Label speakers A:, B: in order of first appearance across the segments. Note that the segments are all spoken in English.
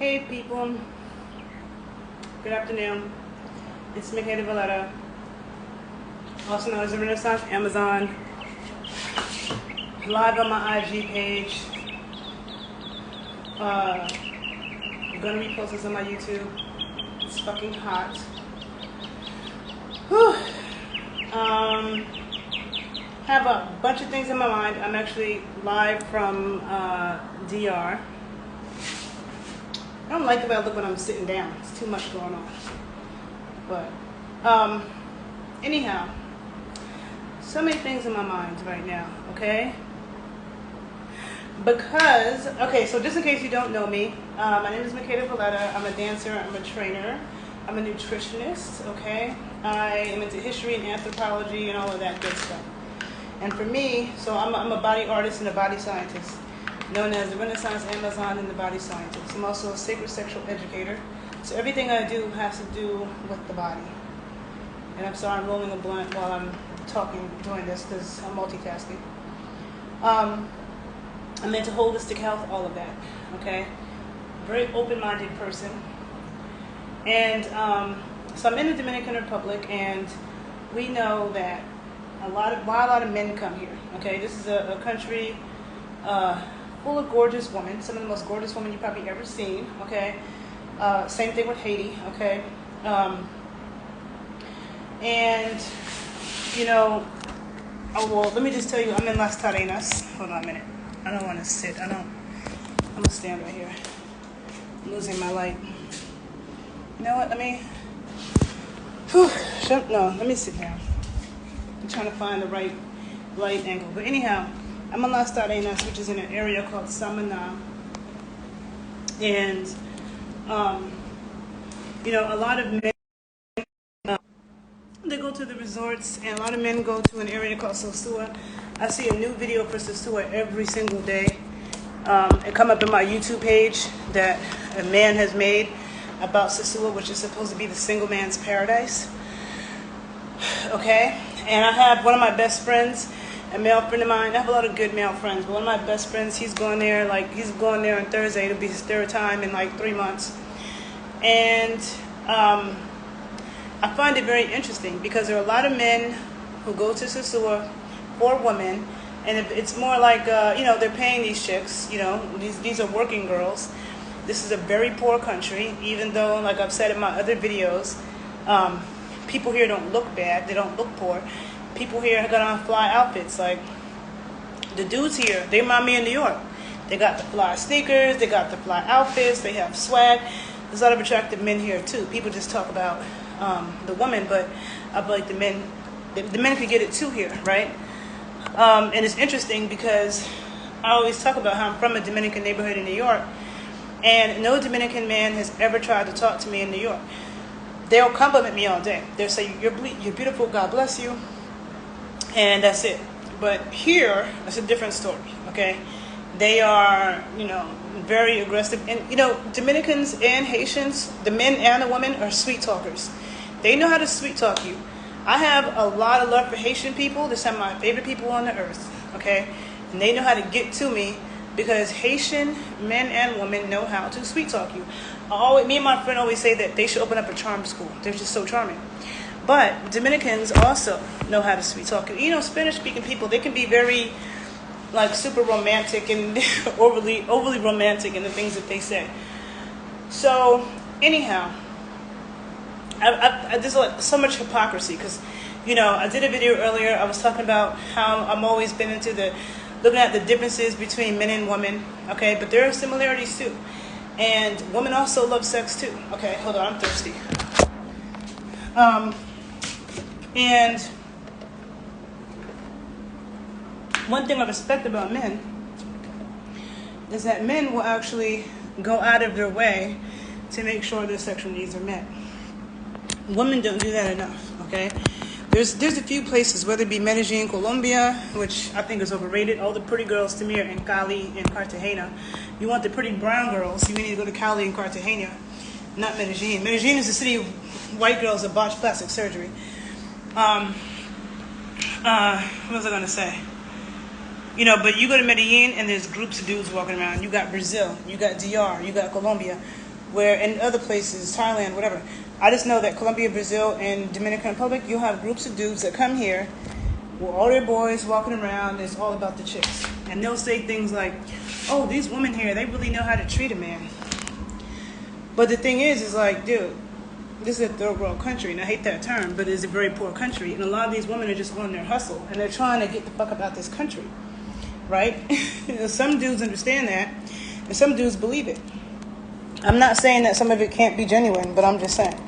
A: Hey people, good afternoon. It's Makeda Valletta, also known as the Renaissance Amazon, live on my IG page. I'm gonna repost this on my YouTube. It's fucking hot. Whew. Have a bunch of things in my mind. I'm actually live from DR. I don't like the way I look when I'm sitting down. It's too much going on. But anyhow, so many things in my mind right now, okay? Because, okay, so just in case you don't know me, my name is Makeda Valletta. I'm a dancer, I'm a trainer, I'm a nutritionist, okay? I am into history and anthropology and all of that good stuff. And for me, so I'm a body artist and a body scientist, known as the Renaissance Amazon and the body scientist. I'm also a sacred sexual educator. So everything I do has to do with the body. And I'm sorry I'm rolling a blunt while I'm doing this because I'm multitasking. I'm into holistic health, all of that, okay? Very open-minded person. And so I'm in the Dominican Republic, and we know that a lot of men come here, okay? This is a country full of gorgeous women, some of the most gorgeous women you've probably ever seen, okay? Same thing with Haiti, okay? And, you know, oh, well, let me just tell you, I'm in Las Tarenas. Hold on a minute. I don't want to sit. I'm going to stand right here. I'm losing my light. You know what? Let me sit down. I'm trying to find the right light angle. But anyhow, I'm in Las Tarenas, which is in an area called Samana. And, you know, a lot of men, they go to the resorts, and a lot of men go to an area called Sosua. I see a new video for Sosua every single day. It come up in my YouTube page that a man has made about Sosua, which is supposed to be the single man's paradise. Okay? And I have one of my best friends, a male friend of mine. I have a lot of good male friends, but one of my best friends, he's going there on Thursday. It'll be his third time in like 3 months. And I find it very interesting because there are a lot of men who go to Sosua for women, and it's more like, you know, they're paying these chicks, you know, these are working girls. This is a very poor country, even though, like I've said in my other videos, people here don't look bad, they don't look poor. People here got on fly outfits, like the dudes here, they remind me of New York. They got the fly sneakers, they got the fly outfits, they have swag. There's a lot of attractive men here too. People just talk about the women, but I feel like the men could get it too here, right? And it's interesting because I always talk about how I'm from a Dominican neighborhood in New York, and no Dominican man has ever tried to talk to me in New York. They'll compliment me all day. They'll say, you're beautiful, God bless you, and that's it. But here, it's a different story, okay? They are, you know, very aggressive. And, you know, Dominicans and Haitians, the men and the women, are sweet talkers. They know how to sweet talk you. I have a lot of love for Haitian people. They're some of my favorite people on the earth, okay? And they know how to get to me because Haitian men and women know how to sweet talk you. Me and my friend always say that they should open up a charm school. They're just so charming. But Dominicans also know how to sweet talk you. You know, Spanish-speaking people, they can be very, like, super romantic and overly romantic in the things that they say. So, anyhow, there's so much hypocrisy because, you know, I did a video earlier. I was talking about how I'm always been into looking at the differences between men and women, okay? But there are similarities too. And women also love sex too. Okay, hold on, I'm thirsty. And one thing I respect about men is that men will actually go out of their way to make sure their sexual needs are met. Women don't do that enough, okay? There's a few places, whether it be Medellin, Colombia, which I think is overrated. All the pretty girls to me are in Cali and Cartagena. You want the pretty brown girls, you need to go to Cali and Cartagena, not Medellin. Medellin is the city of white girls that botch plastic surgery. What was I going to say? You know, but you go to Medellin and there's groups of dudes walking around. You got Brazil, you got DR, you got Colombia. where in other places, Thailand, whatever. I just know that Colombia, Brazil, and Dominican Republic, you'll have groups of dudes that come here with all their boys walking around. It's all about the chicks. And they'll say things like, oh, these women here, they really know how to treat a man. But the thing is like, dude, this is a third world country, and I hate that term, but it's a very poor country. And a lot of these women are just on their hustle, and they're trying to get the fuck about this country, right? Some dudes understand that, and some dudes believe it. I'm not saying that some of it can't be genuine, but I'm just saying.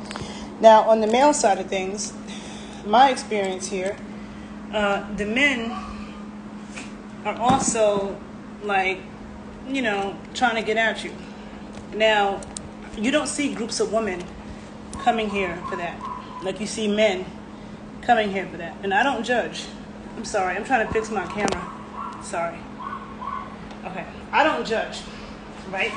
A: Now, on the male side of things, my experience here, the men are also, like, you know, trying to get at you. Now, you don't see groups of women coming here for that. Like you see men coming here for that. And I don't judge. I'm sorry. I'm trying to fix my camera. Sorry. Okay. I don't judge, right?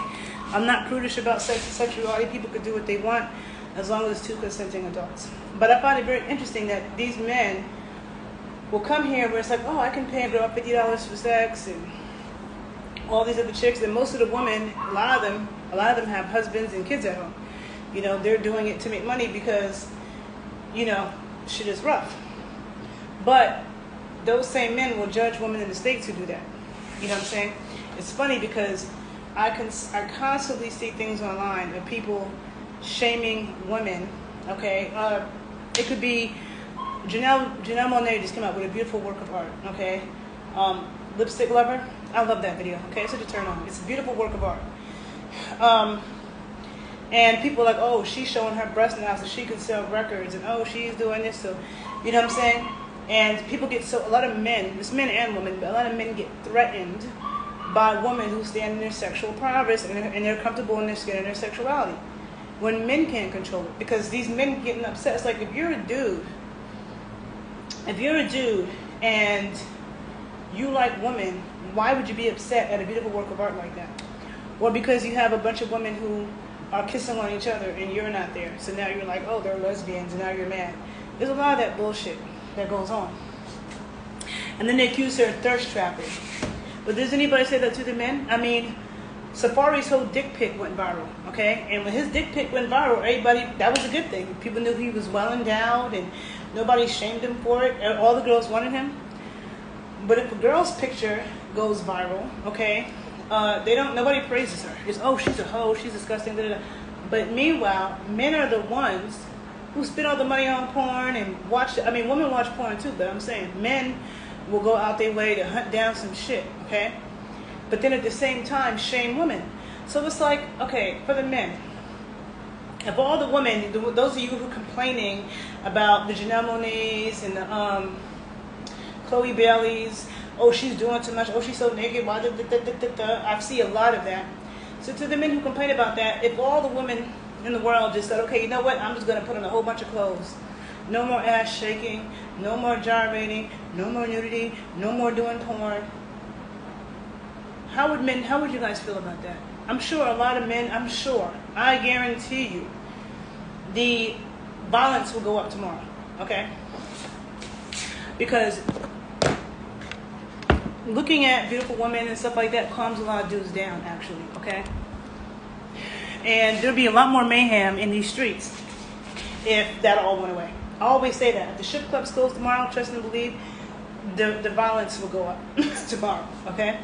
A: I'm not prudish about sexuality. People could do what they want as long as it's two consenting adults. But I find it very interesting that these men will come here where it's like, oh, I can pay a girl $50 for sex and all these other chicks. And most of the women, a lot of them have husbands and kids at home. You know, they're doing it to make money because, you know, shit is rough. But those same men will judge women in the States who do that. You know what I'm saying? It's funny because I constantly see things online of people shaming women, okay? It could be Janelle Monáe just came out with a beautiful work of art, okay? Lipstick Lover, I love that video, okay? It's such a turn on. It's a beautiful work of art. And people are like, oh, she's showing her breast now so she can sell records, and oh, she's doing this, so, you know what I'm saying? And people get a lot of men, it's men and women, but a lot of men get threatened by women who stand in their sexual prowess and they're comfortable in their skin and their sexuality. When men can't control it, because these men getting upset. It's like if you're a dude and you like women, why would you be upset at a beautiful work of art like that? Or because you have a bunch of women who are kissing on each other and you're not there, so now you're like, oh, they're lesbians, and now you're mad. There's a lot of that bullshit that goes on. And then they accuse her of thirst trapping. But does anybody say that to the men? I mean, Safari's whole dick pic went viral, okay? And when his dick pic went viral, that was a good thing. People knew he was well endowed and nobody shamed him for it. All the girls wanted him. But if a girl's picture goes viral, okay, nobody praises her. It's, oh, she's a hoe, she's disgusting, da, da, da. But meanwhile, men are the ones who spend all the money on porn and women watch porn too, but I'm saying men will go out their way to hunt down some shit, okay? But then at the same time, shame women. So it's like, okay, for the men, of all the women, those of you who are complaining about the Janelle Monáes and the Chloe Baileys, oh, she's doing too much, oh, she's so naked, why, I see a lot of that. So to the men who complain about that, if all the women in the world just said, okay, you know what, I'm just going to put on a whole bunch of clothes. No more ass shaking, no more gyrating, no more nudity, no more doing porn. How would you guys feel about that? I'm sure a lot of men, I guarantee you, the violence will go up tomorrow, okay? Because looking at beautiful women and stuff like that calms a lot of dudes down, actually, okay? And there'll be a lot more mayhem in these streets if that all went away. I always say that. If the strip clubs close tomorrow, trust and believe, the violence will go up tomorrow, okay?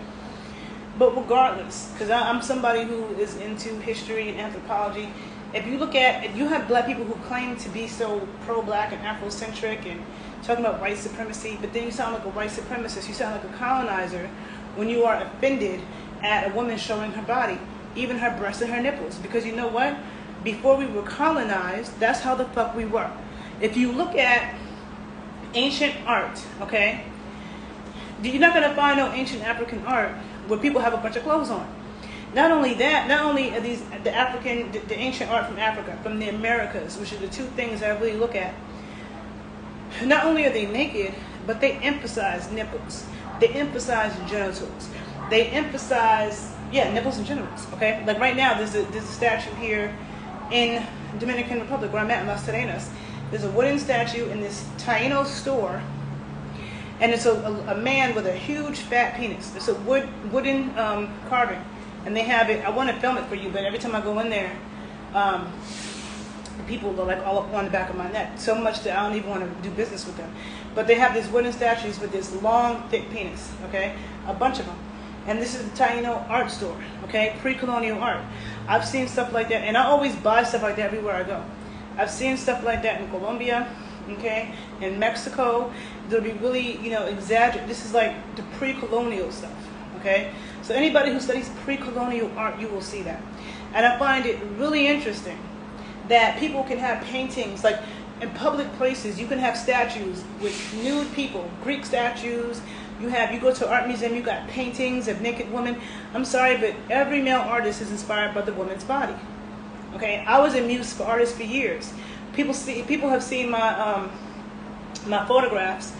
A: But regardless, because I'm somebody who is into history and anthropology, if you have black people who claim to be so pro-black and Afrocentric and talking about white supremacy, but then you sound like a white supremacist, you sound like a colonizer when you are offended at a woman showing her body, even her breasts and her nipples. Because you know what? Before we were colonized, that's how the fuck we were. If you look at ancient art, okay, you're not going to find no ancient African art where people have a bunch of clothes on. Not only that, not only are these the ancient art from Africa, from the Americas, which are the two things I really look at. Not only are they naked, but they emphasize nipples. They emphasize genitals. They emphasize, nipples and genitals. Okay, like right now, there's a statue here in Dominican Republic where I'm at in Las Terrenas. There's a wooden statue in this Taino store, and it's a man with a huge fat penis. It's a wooden carving, and they have it. I want to film it for you, but every time I go in there, People are like all up on the back of my neck, so much that I don't even want to do business with them. But they have these wooden statues with this long, thick penis, okay? A bunch of them. And this is the Taino art store, okay? Pre-colonial art. I've seen stuff like that, and I always buy stuff like that everywhere I go. I've seen stuff like that in Colombia, okay? In Mexico. They'll be really, exaggerated. This is like the pre-colonial stuff, okay? So anybody who studies pre-colonial art, you will see that. And I find it really interesting that people can have paintings, like in public places, you can have statues with nude people, Greek statues. You go to an art museum, you got paintings of naked women. I'm sorry, but every male artist is inspired by the woman's body. Okay, I was a muse for artists for years. People have seen my my photographs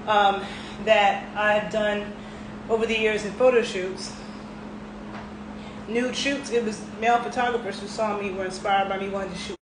A: that I've done over the years in photo shoots. Nude shoots. It was male photographers who saw me, were inspired by me, wanted to shoot.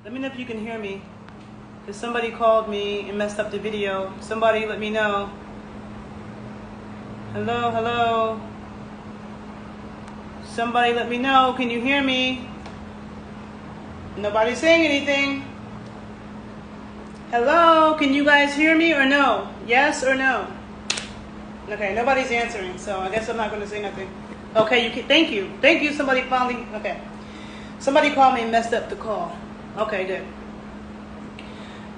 A: Let me know if you can hear me. Because somebody called me and messed up the video. Somebody let me know. Hello, hello. Somebody let me know. Can you hear me? Nobody's saying anything. Hello, can you guys hear me or no? Yes or no? Okay, nobody's answering, so I guess I'm not going to say nothing. Okay, thank you. Thank you, somebody finally, okay. Somebody called me and messed up the call. Okay, good.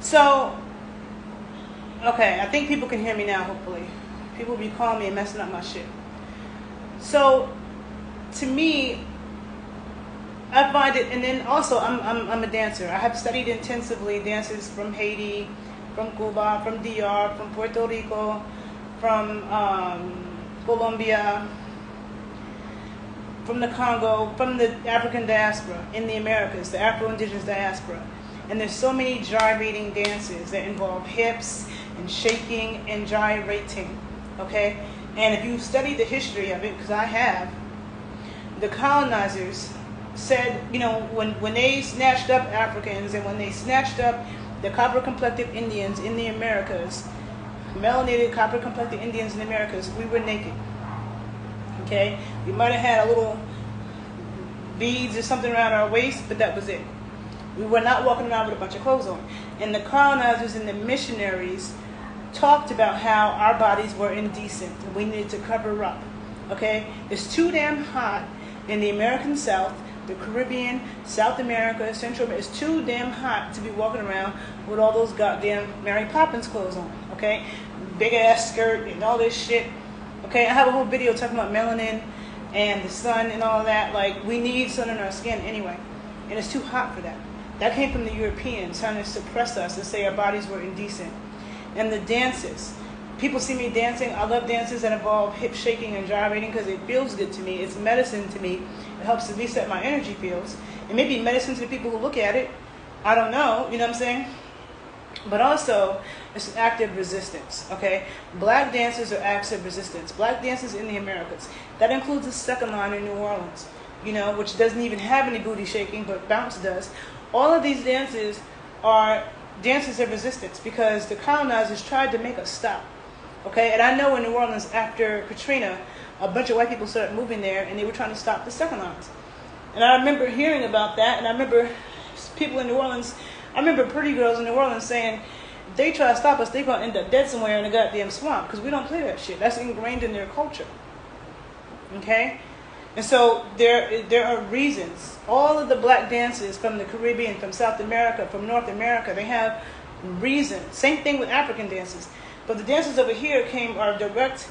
A: So, okay, I think people can hear me now, hopefully. People will be calling me and messing up my shit. So, to me, I find it, and then also I'm a dancer. I have studied intensively dances from Haiti, from Cuba, from DR, from Puerto Rico, from Colombia, from the Congo, from the African diaspora in the Americas, the Afro-Indigenous diaspora. And there's so many gyrating dances that involve hips and shaking and gyrating, okay? And if you study the history of it, because I have, the colonizers said, when they snatched up Africans and when they snatched up the copper-complected Indians in the Americas, melanated copper-complected Indians in the Americas, we were naked. Okay, we might have had a little beads or something around our waist, but that was it. We were not walking around with a bunch of clothes on. And the colonizers and the missionaries talked about how our bodies were indecent and we needed to cover up. Okay, it's too damn hot in the American South, the Caribbean, South America, Central America. It's too damn hot to be walking around with all those goddamn Mary Poppins clothes on. Okay, big ass skirt and all this shit. Okay, I have a whole video talking about melanin and the sun and all that. Like, we need sun in our skin anyway. And it's too hot for that. That came from the Europeans trying to suppress us and say our bodies were indecent. And the dances. People see me dancing. I love dances that involve hip shaking and gyrating because it feels good to me. It's medicine to me. It helps to reset my energy fields. It may be medicine to the people who look at it. I don't know. You know what I'm saying? But also, it's an act of resistance, okay? Black dancers are acts of resistance. Black dancers in the Americas. That includes the second line in New Orleans, which doesn't even have any booty shaking, but bounce does. All of these dances are dances of resistance because the colonizers tried to make us stop, okay? And I know in New Orleans, after Katrina, a bunch of white people started moving there, and they were trying to stop the second lines. And I remember hearing about that, and I remember people in New Orleans, I remember pretty girls in New Orleans saying, if they try to stop us, they're going to end up dead somewhere in a goddamn swamp because we don't play that shit. That's ingrained in their culture. Okay? And so there are reasons. All of the black dances from the Caribbean, from South America, from North America, they have reasons. Same thing with African dances. But the dances over here are a direct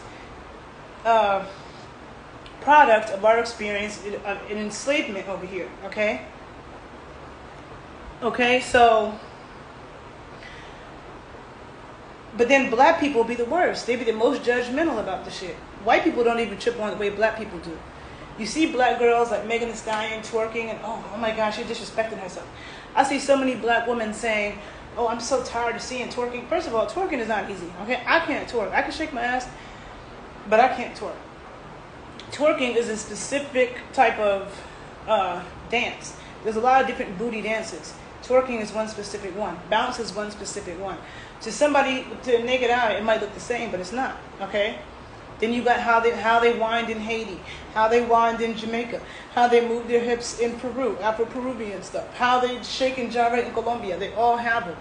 A: product of our experience in enslavement over here. Okay? Okay, so But then black people be the worst. They be the most judgmental about the shit. White people don't even trip on the way black people do. You see black girls like Megan Thee Stallion twerking and oh my gosh, she's disrespecting herself. I see so many black women saying, oh, I'm so tired of seeing twerking. First of all, twerking is not easy. Okay, I can't twerk. I can shake my ass, but I can't twerk. Twerking is a specific type of dance. There's a lot of different booty dances. Twerking is one specific one. Bounce is one specific one. To somebody, to the naked eye, it might look the same, but it's not. Okay. Then you got how they wind in Haiti, how they wind in Jamaica, how they move their hips in Peru, Afro-Peruvian stuff, how they shake and gyrate in Colombia. They all have them.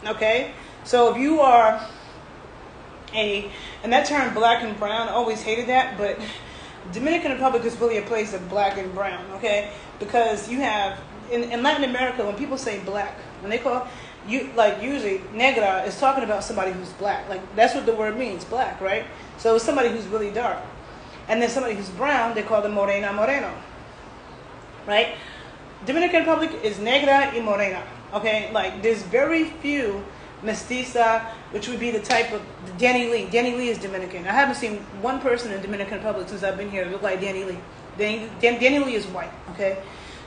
A: Okay? So if you are and that term black and brown, I always hated that, but Dominican Republic is really a place of black and brown, okay? Because you have, in Latin America, when people say black, when they call, usually negra is talking about somebody who's black. Like, that's what the word means, black, right? So it's somebody who's really dark. And then somebody who's brown, they call them morena, moreno, right? Dominican Republic is negra y morena, okay? Like, there's very few mestiza, which would be the type of Danny Lee. Danny Lee is Dominican. I haven't seen one person in Dominican Republic since I've been here that look like Danny Lee. Danny Lee is white, okay?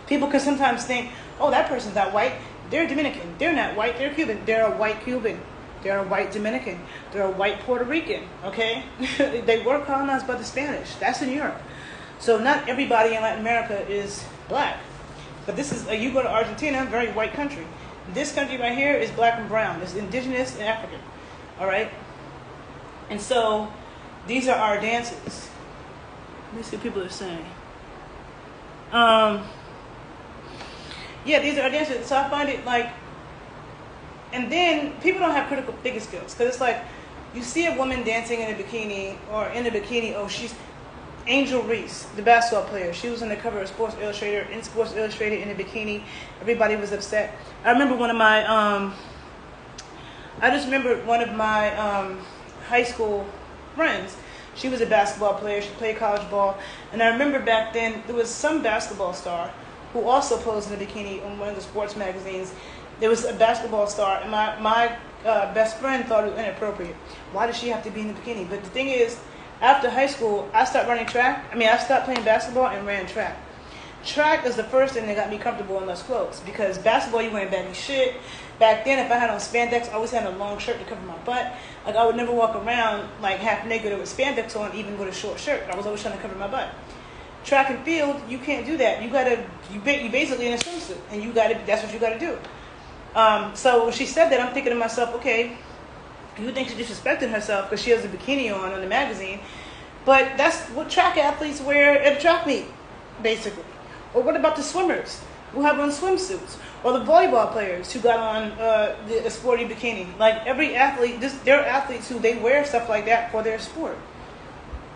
A: People can sometimes think, oh, that person's not white. They're Dominican. They're not white. They're Cuban. They're a white Cuban. They're a white Dominican. They're a white Puerto Rican, okay? They were colonized by the Spanish. That's in Europe. So not everybody in Latin America is black. But this is, you go to Argentina, very white country. This country right here is black and brown. It's indigenous and African, all right? And so these are our dances. Let me see what people are saying. Yeah, these are our dances. So I find it like, and then people don't have critical thinking skills, because it's like you see a woman dancing in a bikini, or in a bikini. Oh, she's Angel Reese, the basketball player. She was on the cover of Sports Illustrated, in Sports Illustrated in a bikini. Everybody was upset. I remember one of my, I just remember one of my high school friends. She was a basketball player. She played college ball. And I remember back then, there was some basketball star who also posed in a bikini on one of the sports magazines. There was a basketball star, and my best friend thought it was inappropriate. Why does she have to be in a bikini? But the thing is, after high school, I stopped running track. I stopped playing basketball and ran track. Track is the first thing that got me comfortable in less clothes, because basketball, you wearing baggy shit. Back then, if I had on spandex, I always had a long shirt to cover my butt. Like, I would never walk around like half naked or with spandex on, even with a short shirt. I was always trying to cover my butt. Track and field, you can't do that. You basically in a swimsuit, and that's what you gotta do. So when she said that, I'm thinking to myself, okay, you think she's disrespecting herself because she has a bikini on the magazine, but that's what track athletes wear at a track meet, basically. Or what about the swimmers who have on swimsuits? Or the volleyball players who got on a sporty bikini? Like, every athlete, there are athletes who they wear stuff like that for their sport.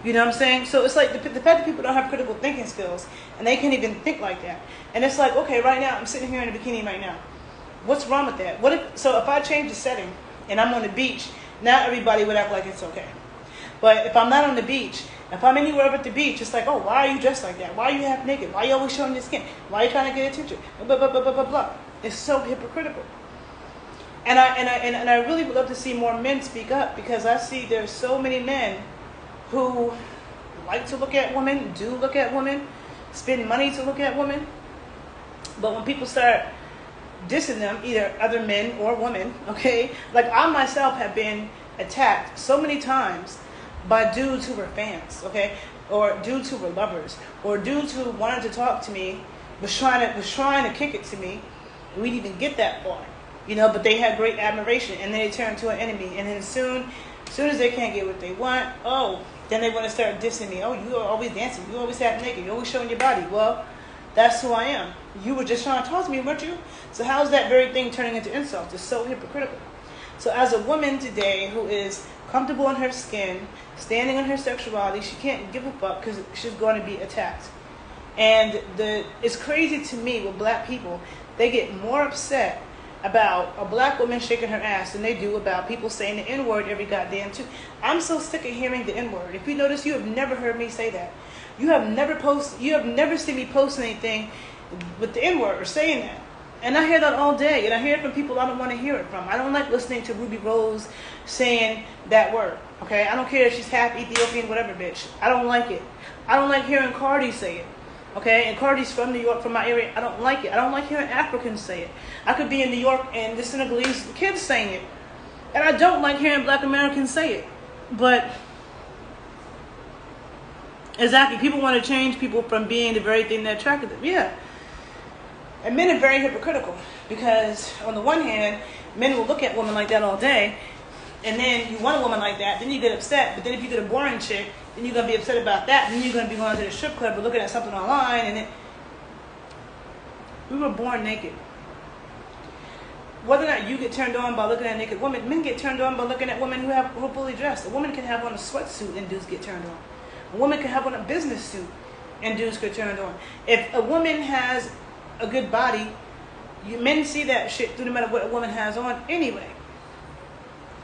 A: You know what I'm saying? So it's like the fact that people don't have critical thinking skills, and they can't even think like that. And it's like, okay, right now, I'm sitting here in a bikini right now. What's wrong with that? So if I change the setting, and I'm on the beach, now everybody would act like it's okay. But if I'm not on the beach, if I'm anywhere but the beach, it's like, oh, why are you dressed like that? Why are you half naked? Why are you always showing your skin? Why are you trying to get attention? Blah, blah, blah, blah, blah, blah. It's so hypocritical. And I really would love to see more men speak up, because I see there's so many men who like to look at women, do look at women, spend money to look at women. But when people start dissing them, either other men or women, okay? Like, I myself have been attacked so many times by dudes who were fans, okay? Or dudes who were lovers, or dudes who wanted to talk to me, was trying to kick it to me. We didn't even get that far, but they had great admiration, and then they turn to an enemy. And then as soon as they can't get what they want, then they want to start dissing me. Oh, you are always dancing, you always half naked, you always showing your body. Well, that's who I am. You were just trying to talk to me, weren't you? So how's that very thing turning into insults? It's so hypocritical. So as a woman today who is comfortable in her skin, standing on her sexuality, she can't give a fuck because she's going to be attacked. And it's crazy to me with black people. They get more upset about a black woman shaking her ass than they do about people saying the N-word every goddamn two. I'm so sick of hearing the N-word. If you notice, you have never heard me say that. You have never seen me post anything with the N-word or saying that. And I hear that all day, and I hear it from people I don't want to hear it from. I don't like listening to Ruby Rose saying that word, okay? I don't care if she's half Ethiopian, whatever, bitch. I don't like it. I don't like hearing Cardi say it, okay? And Cardi's from New York, from my area. I don't like it. I don't like hearing Africans say it. I could be in New York and the Senegalese kids saying it. And I don't like hearing Black Americans say it. But, exactly, people want to change people from being the very thing that attracted them. Yeah. And men are very hypocritical because, on the one hand, men will look at women like that all day, and then you want a woman like that, then you get upset. But then if you get a boring chick, then you're going to be upset about that. Then you're going to be going to the strip club or looking at something online. And we were born naked. Whether or not you get turned on by looking at naked women, men get turned on by looking at women who are fully dressed. A woman can have on a sweatsuit and dudes get turned on. A woman can have on a business suit and dudes get turned on. If a woman has a good body, men see that shit through no matter what a woman has on anyway,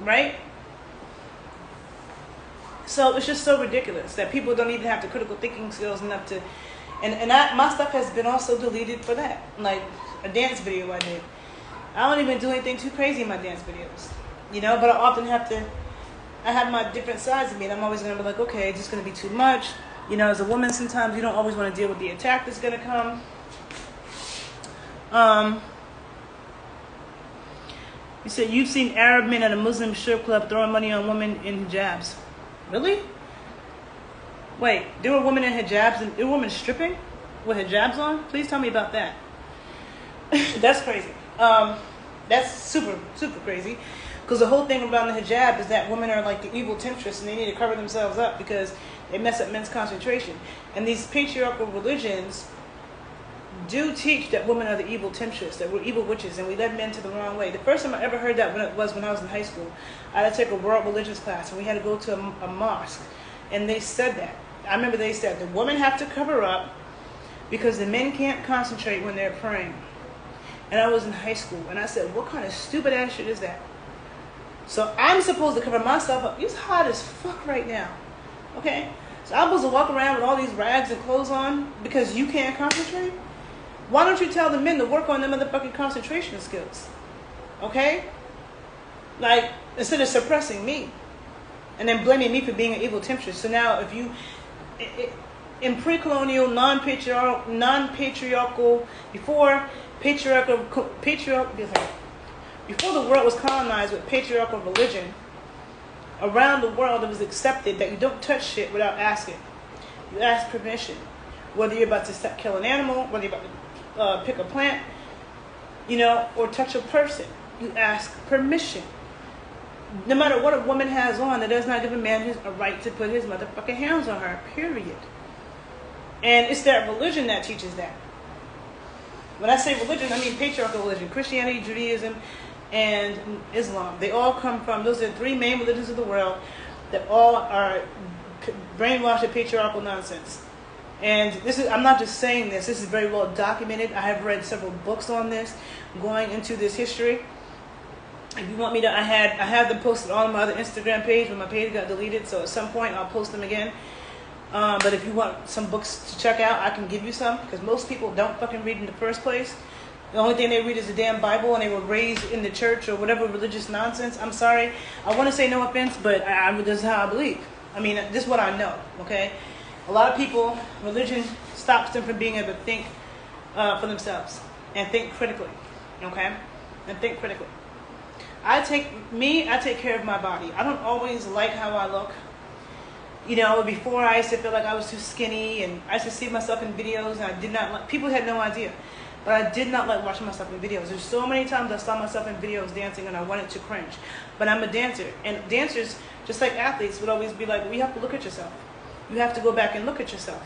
A: right? So it's just so ridiculous that people don't even have the critical thinking skills enough to, my stuff has been also deleted for that, like a dance video I did. I don't even do anything too crazy in my dance videos, you know, but I often have to, I have my different sides of me, and I'm always going to be like, okay, it's just going to be too much, you know. As a woman, sometimes you don't always want to deal with the attack that's going to come. You said you've seen Arab men at a Muslim strip club throwing money on women in hijabs. Really? Wait, there were women in hijabs and there were women stripping with hijabs on? Please tell me about that. That's crazy. That's super, super crazy. Because the whole thing about the hijab is that women are like the evil temptress and they need to cover themselves up because they mess up men's concentration. And these patriarchal religions do teach that women are the evil temptress, that we're evil witches, and we led men to the wrong way. The first time I ever heard that was when I was in high school. I had to take a world religions class, and we had to go to a mosque, and they said that. I remember they said the women have to cover up because the men can't concentrate when they're praying. And I was in high school, and I said, what kind of stupid ass shit is that? So I'm supposed to cover myself up. It's hot as fuck right now, okay? So I'm supposed to walk around with all these rags and clothes on because you can't concentrate? Why don't you tell the men to work on their motherfucking concentration skills? Okay? Like, instead of suppressing me and then blaming me for being an evil temptress. So now if you, in pre-colonial, non-patriarchal, before the world was colonized with patriarchal religion, around the world it was accepted that you don't touch shit without asking. You ask permission. Whether you're about to kill an animal, whether you're about to pick a plant, you know, or touch a person, you ask permission. No matter what a woman has on, that does not give a man a right to put his motherfucking hands on her, period. And it's that religion that teaches that. When I say religion, I mean patriarchal religion. Christianity, Judaism, and Islam. They all come from, those are the three main religions of the world that all are brainwashed with patriarchal nonsense. And this is, I'm not just saying this is very well documented. I have read several books on this, going into this history. If you want me to, I have them posted on my other Instagram page when my page got deleted, so at some point I'll post them again. But if you want some books to check out, I can give you some, because most people don't fucking read in the first place. The only thing they read is the damn Bible, and they were raised in the church or whatever religious nonsense. I'm sorry. I want to say no offense, but this is how I believe. I mean, this is what I know, okay? A lot of people, religion stops them from being able to think for themselves and think critically, okay? And think critically. I take care of my body. I don't always like how I look. You know, before I used to feel like I was too skinny, and I used to see myself in videos, and I did not like, people had no idea, but I did not like watching myself in videos. There's so many times I saw myself in videos dancing and I wanted to cringe. But I'm a dancer, and dancers, just like athletes, would always be like, well, you have to look at yourself. You have to go back and look at yourself.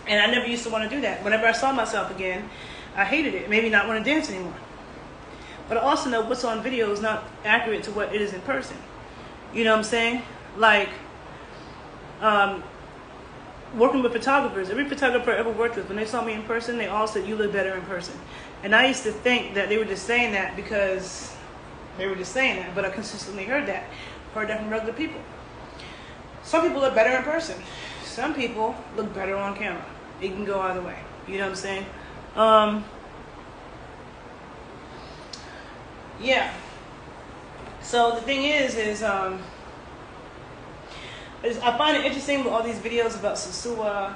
A: And I never used to want to do that. Whenever I saw myself again, I hated it. It made me not want to dance anymore. But I also know what's on video is not accurate to what it is in person. You know what I'm saying? Like, working with photographers. Every photographer I ever worked with, when they saw me in person, they all said, you look better in person. And I used to think that they were just saying that because they were just saying that. But I consistently heard that from regular people. Some people look better in person. Some people look better on camera. It can go either way. You know what I'm saying? yeah. So the thing is I find it interesting with all these videos about Sosua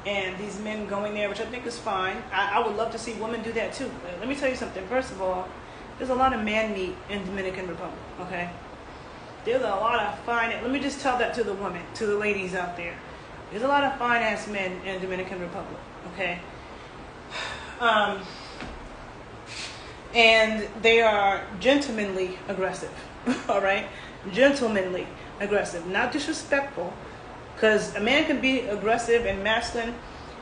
A: and these men going there, which I think is fine. I would love to see women do that too. Let me tell you something. First of all, there's a lot of man meat in Dominican Republic, okay? There's a lot of fine, let me just tell that to the women, to the ladies out there. There's a lot of fine-ass men in Dominican Republic, okay? And they are gentlemanly aggressive, all right? Gentlemanly aggressive, not disrespectful, because a man can be aggressive and masculine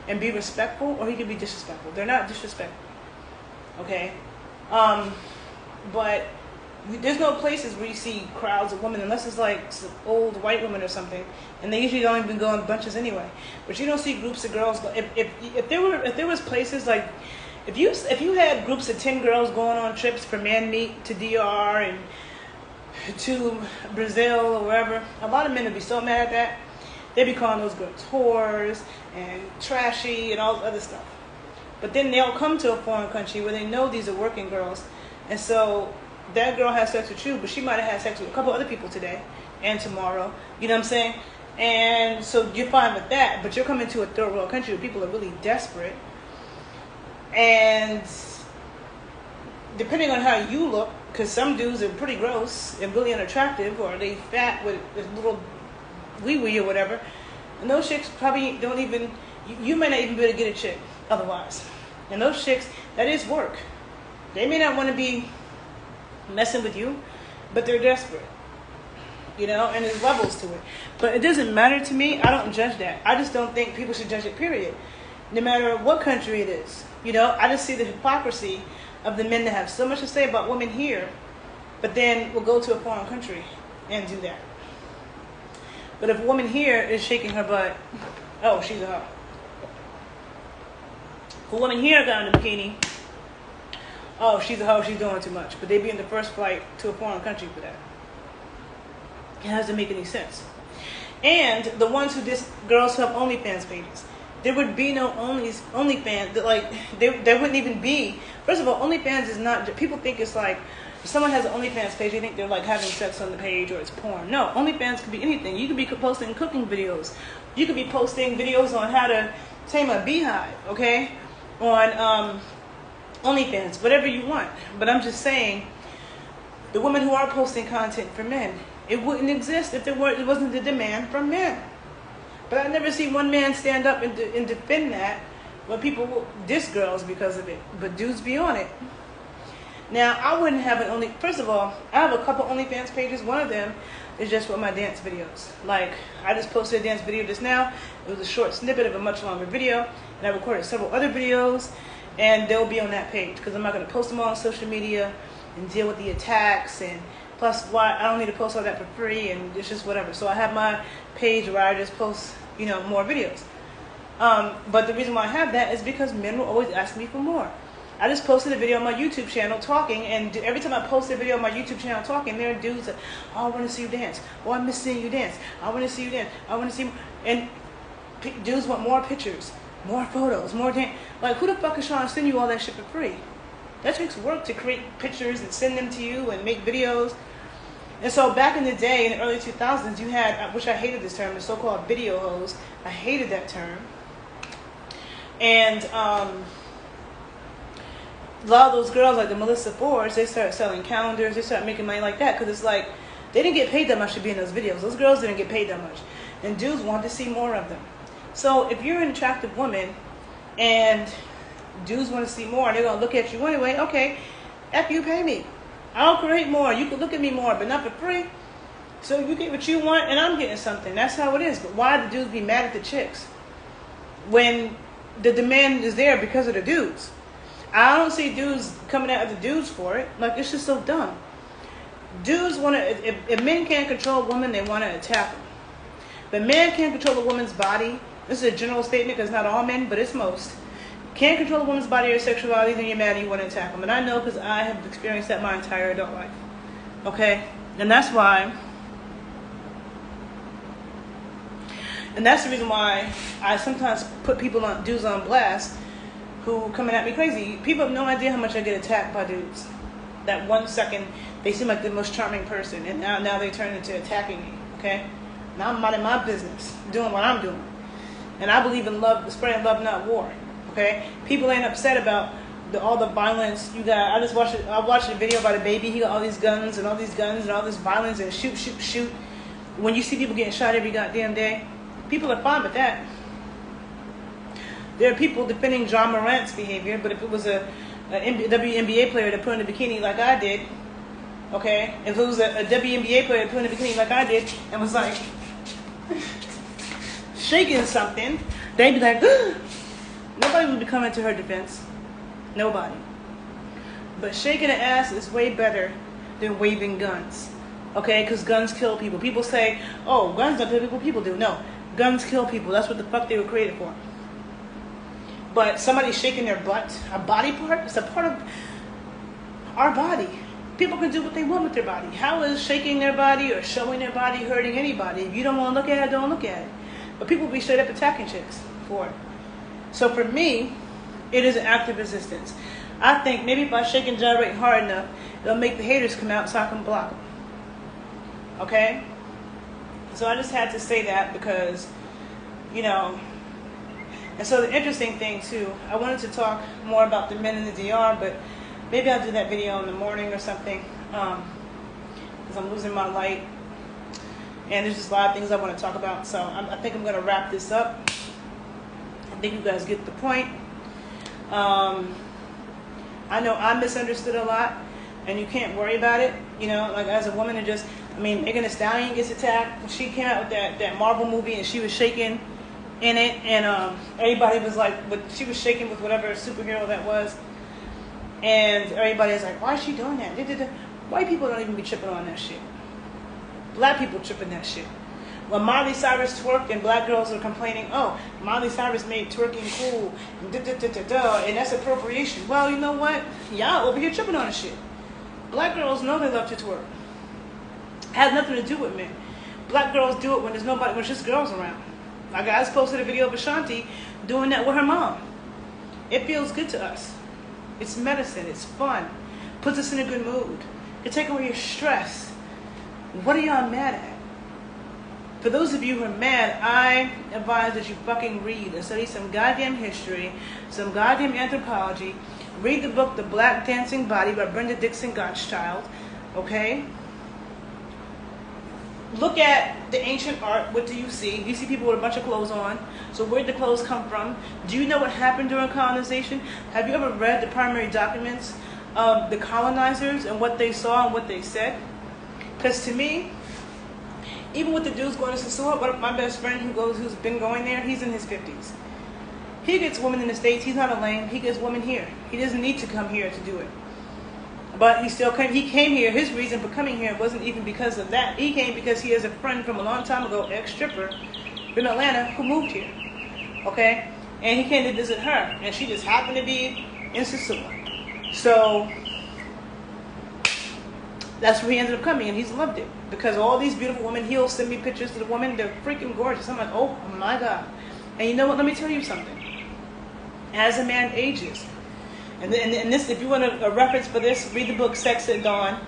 A: and be respectful, or he can be disrespectful. They're not disrespectful, okay? But there's no places where you see crowds of women unless it's like some old white women or something, and they usually don't even go in bunches anyway. But you don't see groups of girls go. If there was places like if you had groups of 10 girls going on trips for man meet to DR and to Brazil or wherever, a lot of men would be so mad at that. They'd be calling those girls whores and trashy and all this other stuff. But then they'll come to a foreign country where they know these are working girls, and so that girl has sex with you, but she might have had sex with a couple other people today and tomorrow. You know what I'm saying? And so you're fine with that, but you're coming to a third world country where people are really desperate. And depending on how you look, because some dudes are pretty gross and really unattractive, or they fat with a little wee-wee or whatever, and those chicks probably don't even, you may not even be able to get a chick otherwise. And those chicks, that is work. They may not want to be messing with you, but they're desperate, you know, and there's levels to it. But it doesn't matter to me. I don't judge that. I just don't think people should judge it, period, no matter what country it is. You know, I just see the hypocrisy of the men that have so much to say about women here, but then will go to a foreign country and do that. But if a woman here is shaking her butt, oh, she's a hoe. If a woman here got in a bikini, oh, she's a hoe, she's doing too much. But they be in the first flight to a foreign country for that. It doesn't make any sense. And the ones who girls who have OnlyFans pages, there would be no OnlyFans. Like there wouldn't even be. First of all, OnlyFans is not. People think it's like if someone has an OnlyFans page, they think they're like having sex on the page or it's porn. No, OnlyFans could be anything. You could be posting cooking videos. You could be posting videos on how to tame a beehive. Okay, on OnlyFans, whatever you want. But I'm just saying, the women who are posting content for men, it wouldn't exist if it wasn't the demand from men. But I never see one man stand up and defend that when people will diss girls because of it. But dudes be on it. Now, I wouldn't have an first of all, I have a couple OnlyFans pages. One of them is just for my dance videos. Like, I just posted a dance video just now. It was a short snippet of a much longer video. And I recorded several other videos. And they'll be on that page. Because I'm not going to post them all on social media and deal with the attacks. And plus, why I don't need to post all that for free. And it's just whatever. So I have my page where I just post, more videos. But the reason why I have that is because men will always ask me for more. I just posted a video on my YouTube channel talking, and every time I post a video on my YouTube channel talking, there are dudes that, oh, I want to see you dance. Oh, I miss seeing you dance. I want to see you dance. I want to see, and dudes want more pictures, more photos, more dance. Like, who the fuck is trying to send you all that shit for free? That takes work to create pictures and send them to you and make videos. And so back in the day, in the early 2000s, you had, which I hated this term, the so-called video hoes. I hated that term. And a lot of those girls, like the Melissa Fords, they started selling calendars. They started making money like that because it's like they didn't get paid that much to be in those videos. Those girls didn't get paid that much. And dudes wanted to see more of them. So if you're an attractive woman and dudes want to see more, they're going to look at you anyway. Okay, F you, pay me. I'll create more. You can look at me more, but not for free. So you get what you want, and I'm getting something. That's how it is. But why do dudes be mad at the chicks when the demand is there because of the dudes? I don't see dudes coming at the dudes for it. Like, it's just so dumb. Dudes want to, if men can't control a woman, they want to attack them. But men can't control a woman's body. This is a general statement because not all men, but it's most. Can't control a woman's body or sexuality, then you're mad and you want to attack them. And I know because I have experienced that my entire adult life. Okay? And that's why, and that's the reason why I sometimes put dudes on blast who coming at me crazy. People have no idea how much I get attacked by dudes. that 1 second they seem like the most charming person, and now they turn into attacking me. Okay, now I'm minding my business, doing what I'm doing, and I believe in love, spreading love, not war. Okay, people ain't upset about all the violence you got. I watched a video about a baby. He got all these guns and all these guns and all this violence and shoot. When you see people getting shot every goddamn day, people are fine with that. There are people defending John Morant's behavior, but if it was a WNBA player that put on a bikini like I did, okay, if it was a WNBA player that put on a bikini like I did and was like shaking something, they'd be like, nobody would be coming to her defense. Nobody. But shaking an ass is way better than waving guns. Okay? Because guns kill people. People say, oh, guns don't kill people. People do. No. Guns kill people. That's what the fuck they were created for. But somebody shaking their butt, a body part, it's a part of our body. People can do what they want with their body. How is shaking their body or showing their body hurting anybody? If you don't want to look at it, don't look at it. But people be straight up attacking chicks for it. So for me, it is an act of resistance. I think maybe if I shake and gyrate hard enough, it'll make the haters come out so I can block them. Okay? So I just had to say that because, you know, and so the interesting thing too, I wanted to talk more about the men in the DR, but maybe I'll do that video in the morning or something, because I'm losing my light. And there's just a lot of things I want to talk about. So I think I'm going to wrap this up. I think you guys get the point. I know I misunderstood a lot, and you can't worry about it. You know, like as a woman, Megan Thee Stallion gets attacked. She came out with that Marvel movie, and she was shaking in it, and everybody was like, she was shaking with whatever superhero that was, and everybody's like, why is she doing that? White people don't even be tripping on that shit. Black people tripping that shit. When Miley Cyrus twerked and black girls are complaining, oh, Miley Cyrus made twerking cool, and that's appropriation. Well, you know what? Y'all over here tripping on the shit. Black girls know they love to twerk. It has nothing to do with men. Black girls do it when when it's just girls around. Like I just posted a video of Ashanti doing that with her mom. It feels good to us. It's medicine. It's fun. Puts us in a good mood. It takes away your stress. What are y'all mad at? For those of you who are mad, I advise that you fucking read and study some goddamn history, some goddamn anthropology. Read the book The Black Dancing Body by Brenda Dixon Gottschalk. Okay? Look at the ancient art. What do you see? You see people with a bunch of clothes on. So where did the clothes come from? Do you know what happened during colonization? Have you ever read the primary documents of the colonizers and what they saw and what they said? Because to me, even with the dudes going to Sasua, but my best friend who's been going there, he's in his 50s. He gets women in the States. He's not a lame. He gets women here. He doesn't need to come here to do it. But he still came. He came here. His reason for coming here wasn't even because of that. He came because he has a friend from a long time ago, ex-stripper, in Atlanta, who moved here. Okay? And he came to visit her. And she just happened to be in Sasua. So that's where he ended up coming, and he's loved it. Because all these beautiful women, he'll send me pictures to the women. They're freaking gorgeous. I'm like, oh my God. And you know what? Let me tell you something. As a man ages, and this, if you want a reference for this, read the book Sex at Dawn.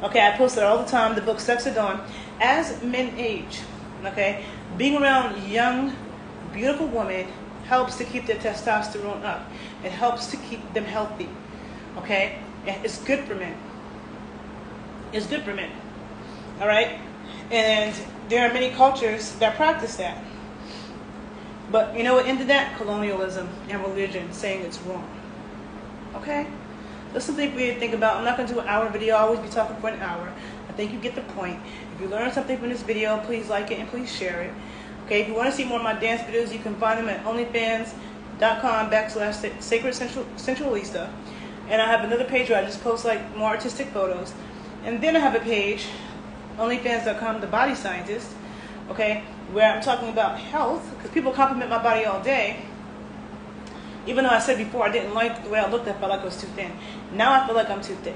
A: Okay, I post it all the time, the book Sex at Dawn. As men age, okay, being around young, beautiful women helps to keep their testosterone up. It helps to keep them healthy. Okay? And it's good for men. It's good for men. All right? And there are many cultures that practice that. But you know what ended that? Colonialism and religion saying it's wrong. Okay? That's something for you to think about. I'm not going to do an hour video. I'll always be talking for an hour. I think you get the point. If you learned something from this video, please like it and please share it. Okay? If you want to see more of my dance videos, you can find them at OnlyFans.com/SacredSensualista. And I have another page where I just post like more artistic photos. And then I have a page, OnlyFans.com, The Body Scientist, okay, where I'm talking about health, because people compliment my body all day. Even though I said before I didn't like the way I looked, I felt like I was too thin. Now I feel like I'm too thick.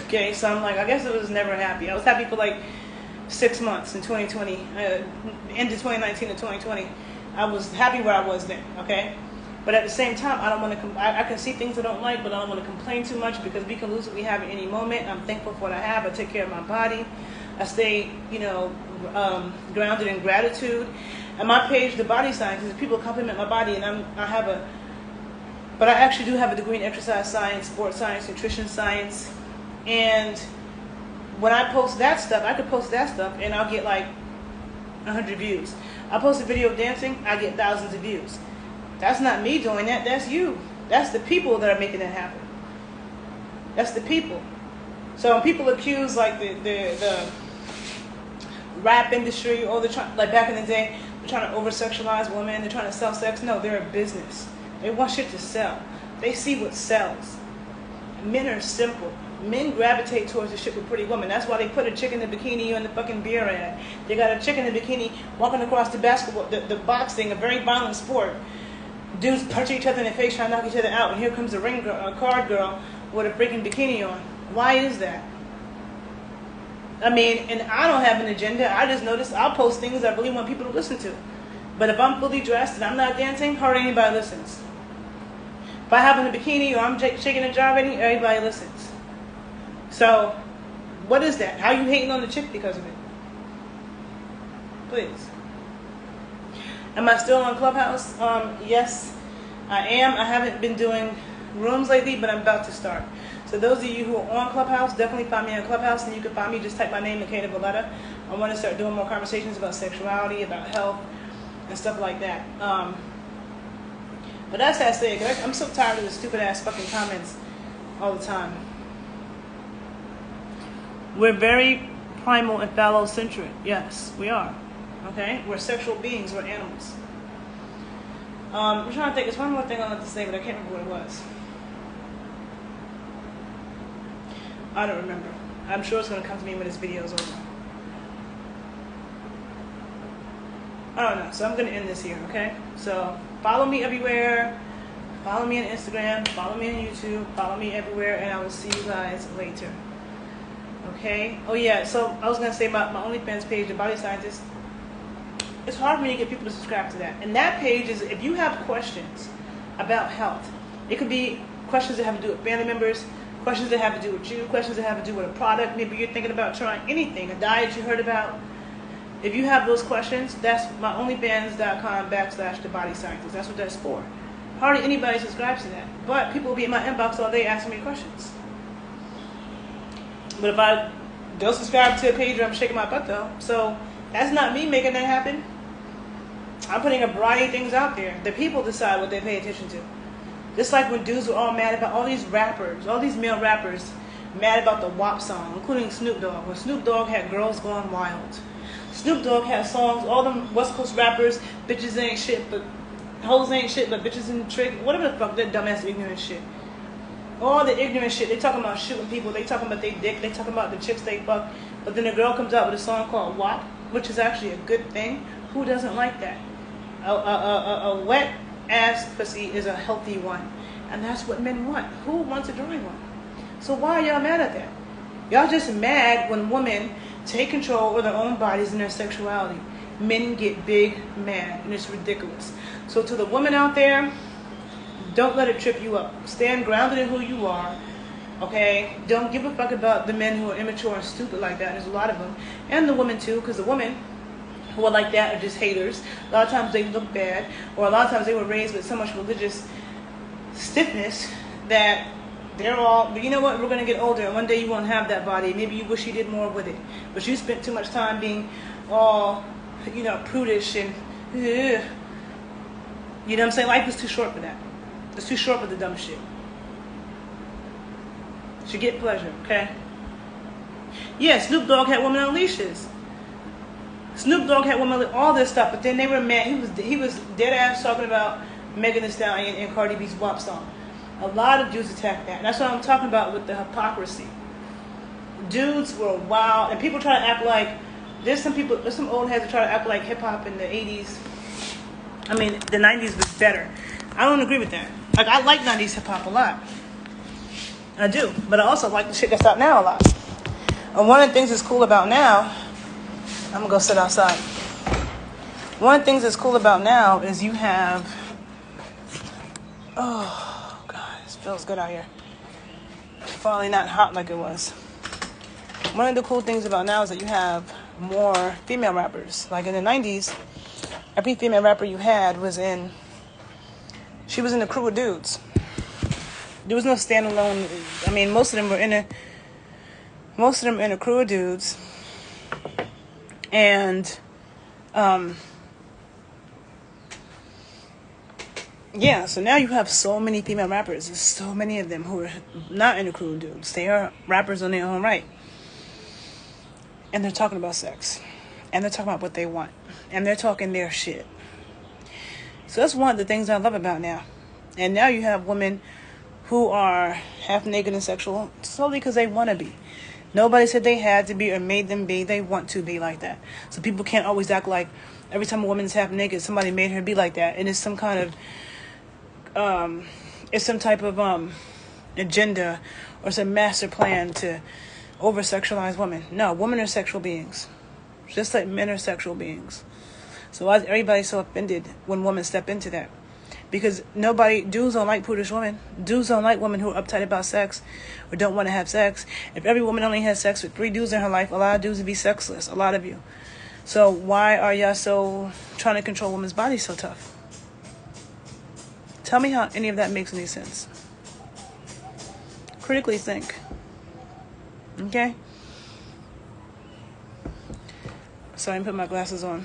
A: Okay, so I'm like, I guess I was never happy. I was happy for like 6 months in 2020, into 2019 and 2020. I was happy where I was then, okay? But at the same time, I don't want to. I can see things I don't like, but I don't want to complain too much because we can lose what we have at any moment. I'm thankful for what I have. I take care of my body. I stay, grounded in gratitude. And my page, The Body Science, is people compliment my body, and but I actually do have a degree in exercise science, sports science, nutrition science, and when I post that stuff, I could post that stuff, and I'll get like 100 views. I post a video of dancing, I get thousands of views. That's not me doing that. That's you. That's the people that are making that happen. That's the people. So when people accuse like the rap industry, or like back in the day, they're trying to over-sexualize women, they're trying to sell sex. No, they're a business. They want shit to sell. They see what sells. Men are simple. Men gravitate towards the shit with pretty women. That's why they put a chick in the bikini on the fucking beer ad. They got a chick in the bikini walking across the basketball, the boxing, a very violent sport. Dudes punch each other in the face, trying to knock each other out, and here comes a card girl with a freaking bikini on. Why is that? I mean, and I don't have an agenda. I just notice I'll post things I really want people to listen to. But if I'm fully dressed and I'm not dancing, hardly anybody listens. If I have on a bikini or I'm shaking a jar ready, everybody listens. So, what is that? How are you hating on the chick because of it? Please. Am I still on Clubhouse? Yes, I am. I haven't been doing rooms lately, but I'm about to start. So those of you who are on Clubhouse, definitely find me on Clubhouse, and you can find me, just type my name, Nikita Valletta. I want to start doing more conversations about sexuality, about health, and stuff like that. But that's that saying, because I'm so tired of the stupid ass fucking comments all the time. We're very primal and phallocentric. Yes, we are. Okay? We're sexual beings. We're animals. I'm trying to think. There's one more thing I wanted to say, but I can't remember what it was. I don't remember. I'm sure it's going to come to me when this video is over. I don't know. So I'm going to end this here, okay? So follow me everywhere. Follow me on Instagram. Follow me on YouTube. Follow me everywhere. And I will see you guys later. Okay? Oh, yeah. So I was going to say my OnlyFans page, The Body Scientist. It's hard for me to get people to subscribe to that. And that page is, if you have questions about health, it could be questions that have to do with family members, questions that have to do with you, questions that have to do with a product. Maybe you're thinking about trying anything, a diet you heard about. If you have those questions, that's my onlyfans.com/The Body Scientist. That's what that's for. Hardly anybody subscribes to that. But people will be in my inbox all day asking me questions. But if I don't subscribe to a page where I'm shaking my butt though, so that's not me making that happen. I'm putting a variety of things out there. The people decide what they pay attention to. Just like when dudes were all mad about all these rappers, all these male rappers, mad about the WAP song, including Snoop Dogg. When Snoop Dogg had Girls Gone Wild. Snoop Dogg had songs, all them West Coast rappers, bitches ain't shit, but hoes ain't shit, but bitches in trick, whatever the fuck, that dumbass ignorant shit. All the ignorant shit. They talking about shooting people, they talking about they dick, they talking about the chicks they fuck, but then a girl comes out with a song called WAP, which is actually a good thing. Who doesn't like that? A wet ass pussy is a healthy one, and that's what men want. Who wants a dry one? So why are y'all mad at that? Y'all just mad when women take control of their own bodies and their sexuality. Men get big mad, and it's ridiculous. So to the women out there, don't let it trip you up. Stand grounded in who you are. Okay? Don't give a fuck about the men who are immature and stupid like that. There's a lot of them. And the women too, because the women who are like that are just haters. A lot of times they look bad, or a lot of times they were raised with so much religious stiffness that they're all, but you know what, we're going to get older, and one day you won't have that body. Maybe you wish you did more with it. But you spent too much time being all, prudish and, you know what I'm saying? Life is too short for that. It's too short for the dumb shit. You should get pleasure, okay? Yeah, Snoop Dogg had women on leashes. Snoop Dogg had women, all this stuff, but then they were mad. He was dead ass talking about Megan Thee Stallion and Cardi B's WAP song. A lot of dudes attack that. And that's what I'm talking about with the hypocrisy. Dudes were wild, and people try to act like, there's some old heads that try to act like hip hop in the 80s. I mean, the 90s was better. I don't agree with that. Like, I like 90s hip hop a lot. I do. But I also like the shit that's out now a lot. And one of the things that's cool about now, I'm going to go sit outside. One of the things that's cool about now is you have Oh, guys, feels good out here. Finally not hot like it was. One of the cool things about now is that you have more female rappers. Like in the 90s, every female rapper you had she was in a crew of dudes. There was no standalone. I mean, most of them were in a crew of dudes. And, yeah, so now you have so many female rappers. There's so many of them who are not in a crew of dudes. They are rappers on their own right. And they're talking about sex. And they're talking about what they want. And they're talking their shit. So that's one of the things I love about now. And now you have women who are half naked and sexual solely because they want to be. Nobody said they had to be or made them be. They want to be like that. So people can't always act like every time a woman is half naked, somebody made her be like that. And it's some kind of, it's some type of agenda or some master plan to over-sexualize women. No, women are sexual beings. Just like men are sexual beings. So why is everybody so offended when women step into that? Because dudes don't like prudish women. Dudes don't like women who are uptight about sex or don't want to have sex. If every woman only has sex with 3 dudes in her life, a lot of dudes would be sexless. A lot of you. So why are y'all so trying to control women's bodies so tough? Tell me how any of that makes any sense. Critically think. Okay? Sorry, I'm putting my glasses on.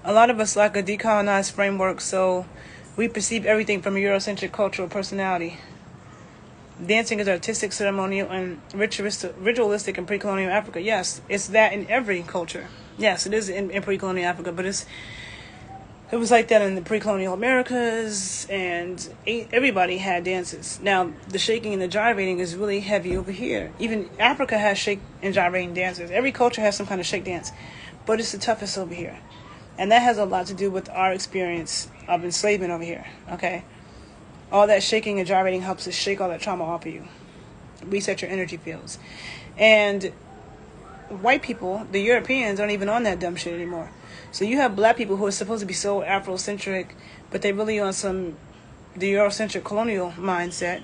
A: A lot of us lack a decolonized framework, so we perceive everything from a Eurocentric cultural personality. Dancing is artistic, ceremonial, and ritualistic in pre-colonial Africa. Yes, it's that in every culture. Yes, it is in pre-colonial Africa, but it was like that in the pre-colonial Americas, and everybody had dances. Now, the shaking and the gyrating is really heavy over here. Even Africa has shake and gyrating dances. Every culture has some kind of shake dance, but it's the toughest over here. And that has a lot to do with our experience of enslavement over here, okay? All that shaking and gyrating helps to shake all that trauma off of you. Reset your energy fields. And white people, the Europeans, aren't even on that dumb shit anymore. So you have black people who are supposed to be so Afrocentric, but they're really on the Eurocentric colonial mindset.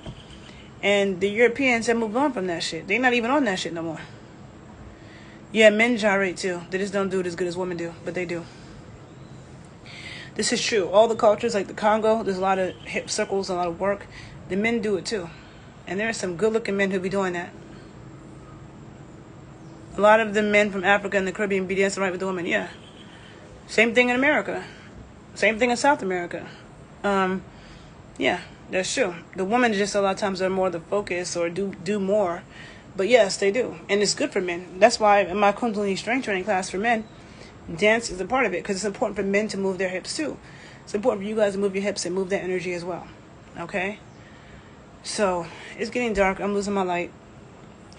A: And the Europeans have moved on from that shit. They're not even on that shit no more. Yeah, men gyrate too. They just don't do it as good as women do, but they do. This is true. All the cultures, like the Congo, there's a lot of hip circles, a lot of work. The men do it too. And there are some good-looking men who be doing that. A lot of the men from Africa and the Caribbean be dancing right with the women, yeah. Same thing in America. Same thing in South America. Yeah, that's true. The women just a lot of times are more the focus or do more. But yes, they do. And it's good for men. That's why in my Kundalini strength training class for men, dance is a part of it, because it's important for men to move their hips too. It's important for you guys to move your hips and move that energy as well. Okay? So, it's getting dark. I'm losing my light.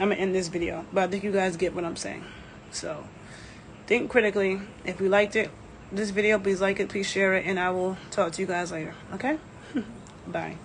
A: I'm going to end this video. But I think you guys get what I'm saying. So, think critically. If you liked this video, please like it, please share it, and I will talk to you guys later. Okay? Bye.